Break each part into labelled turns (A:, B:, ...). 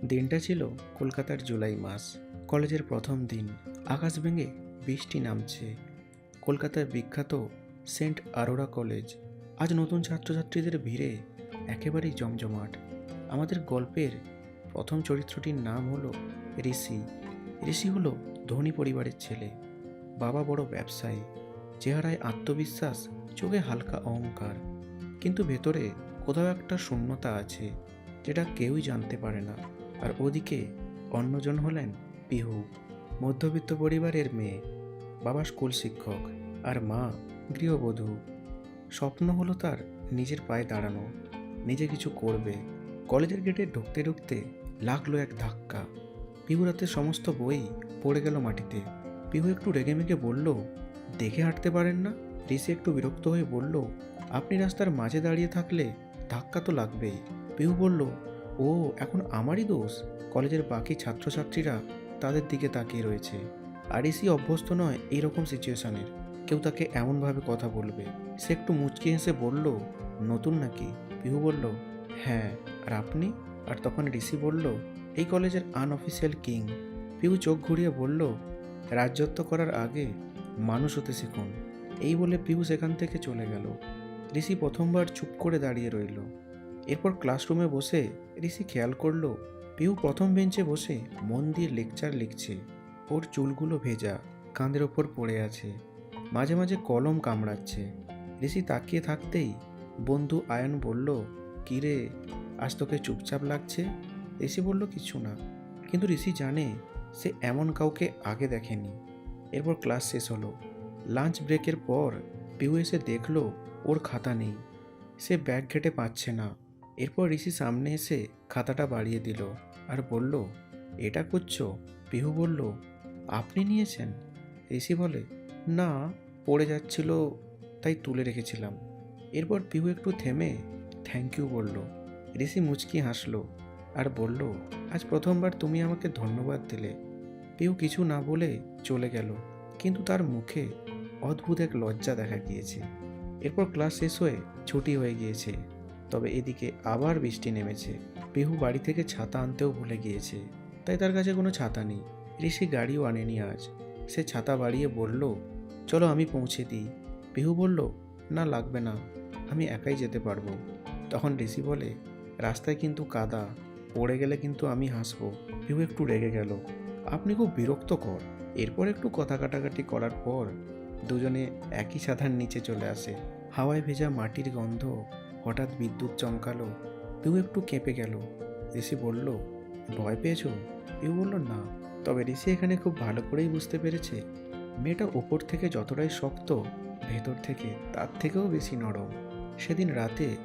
A: দিনটা ছিল কলকাতার জুলাই মাস। কলেজের প্রথম দিন। আকাশ ভেঙে বৃষ্টি নামছে। কলকাতার বিখ্যাত সেন্ট আরোরা কলেজ আজ নতুন ছাত্রছাত্রীদের ভিড়ে একেবারেই জমজমাট। আমাদের গল্পের প্রথম চরিত্রটির নাম হলো ঋষি। ঋষি হলো ধনী পরিবারের ছেলে। বাবা বড় ব্যবসায়ী, চেহারায় আত্মবিশ্বাস, চোখে হালকা অহংকার, কিন্তু ভেতরে কোথাও একটা শূন্যতা আছে যেটা কেউই জানতে পারে না। আর ওদিকে অন্যজন হলেন পিহু, মধ্যবিত্ত পরিবারের মেয়ে। বাবা স্কুল শিক্ষক আর মা গৃহবধূ। স্বপ্ন হলো তার নিজের পায়ে দাঁড়ানো, নিজে কিছু করবে। কলেজের গেটে ঢুকতে ঢুকতে লাগলো এক ধাক্কা। পিহুর হাতে সমস্ত বই পড়ে গেল মাটিতে। পিহু একটু রেগেমেগে বলল, দেখে হাঁটতে পারেন না? ঋষি একটু বিরক্ত হয়ে বলল, আপনি রাস্তার মাঝে দাঁড়িয়ে থাকলে ধাক্কা তো লাগবেই। পিহু বলল, ও এখন আমারই দোষ? কলেজের বাকি ছাত্রছাত্রীরা তাদের দিকে তাকিয়ে রয়েছে। আর ঋষি অভ্যস্ত নয় এইরকম সিচুয়েশনের। কেউ তাকে এমনভাবে কথা বলবে। সে একটু মুচকি হেসে বলল, নতুন নাকি? পিহু বলল, হ্যাঁ। আর আপনি? আর তখন ঋষি বলল, এই কলেজের আনঅফিসিয়াল কিং। পিহু চোখ ঘুরিয়ে বলল, রাজত্ব করার আগে মানুষ হতে শিখুন। এই বলে পিহু সেখান থেকে চলে গেল। ঋষি প্রথমবার চুপ করে দাঁড়িয়ে রইল। এরপর ক্লাসরুমে বসে ঋষি খেয়াল করলো পিহু প্রথম বেঞ্চে বসে মন দিয়ে লেকচার লিখছে। ওর চুলগুলো ভেজা, কাঁধের ওপর পড়ে আছে, মাঝে মাঝে কলম কামড়াচ্ছে। ঋষি তাকিয়ে থাকতেই বন্ধু আয়ন বলল, কী রে, আজ তোকে চুপচাপ লাগছে? ঋষি বলল, কিছু না। কিন্তু ঋষি জানে সে এমন কাউকে আগে দেখেনি। এরপর ক্লাস শেষ হলো। লাঞ্চ ব্রেকের পর পিহু এসে দেখলো ওর খাতা নেই। সে ব্যাগ ঘেটে পাচ্ছে না। এরপর ঋষি সামনে এসে খাতাটা বাড়িয়ে দিল আর বলল, এটা করছো? পিহু বলল, আপনি নিয়েছেন? ঋষি বলে, না, পড়ে যাচ্ছিল তাই তুলে রেখেছিলাম। এরপর পিহু একটু থেমে থ্যাংক ইউ বলল। ঋষি মুচকি হাসলো আর বলল, আজ প্রথমবার তুমি আমাকে ধন্যবাদ দিলে। পিহু কিছু না বলে চলে গেল, কিন্তু তার মুখে অদ্ভুত এক লজ্জা দেখা গিয়েছে। এরপর ক্লাস শেষ হয়ে ছুটি হয়ে গিয়েছে। তবে এদিকে আবার বৃষ্টি নেমেছে। পিহু বাড়ি থেকে ছাতা আনতেও ভুলে গিয়েছে, তাই তার কাছে কোনো ছাতা নেই। ঋষি গাড়িও আনেনি আজ। সে ছাতা বাড়িয়ে বলল, চলো আমি পৌঁছে দিই। পিহু বলল, না লাগবে না, আমি একাই যেতে পারবো। তখন ঋষি বলে, রাস্তায় কিন্তু কাদা, পড়ে গেলে কিন্তু আমি হাসবো। পিহু একটু রেগে গেল, আপনি খুব বিরক্তকর। এরপর একটু কথা কাটাকাটি করার পর দুজনে একই ছাতার নিচে চলে আসে। হাওয়ায় ভেজা মাটির গন্ধ, হঠাৎ বিদ্যুৎ চমকালো। পিহু একটু কেঁপে গেল। ঋষি বলল, ভয় পেয়েছো? পিহু বলল, না। তবে ঋষি এখানে খুব ভালো করেই বুঝতে পেরেছে মেয়েটা ওপর থেকে যতটাই শক্ত, ভেতর থেকে তার থেকেও বেশি নরম। সেদিন রাতে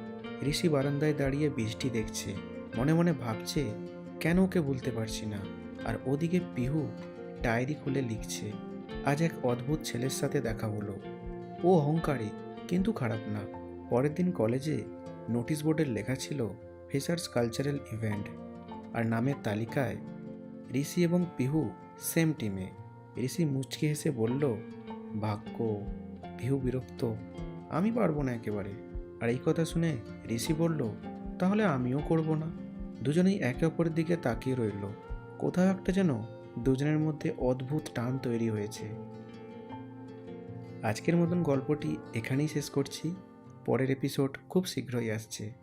A: ঋষি বারান্দায় দাঁড়িয়ে বৃষ্টি দেখছে, মনে মনে ভাবছে কেন ওকে বলতে পারছি না। আর ওদিকে পিহু ডায়েরি খুলে লিখছে, আজ এক অদ্ভুত ছেলের সাথে দেখা হলো। ও অহংকারী, কিন্তু খারাপ না। পরের দিন কলেজে নোটিশ বোর্ডের লেখা ছিল ফ্রেশার্স কালচারাল ইভেন্ট, আর নামের তালিকায় ঋষি এবং পিহু সেম টিমে। ঋষি মুচকি হেসে বলল, ভাগ্য। পিহু বিরক্ত, আমি পারবো না একেবারে। আর এই কথা শুনে ঋষি বলল, তাহলে আমিও করব না। দুজনেই একে অপরের দিকে তাকিয়ে রইল। কোথাও একটা যেন দুজনের মধ্যে অদ্ভুত টান তৈরি হয়েছে। আজকের মতন গল্পটি এখানেই শেষ করছি। পরের এপিসোড খুব শীঘ্রই আসছে।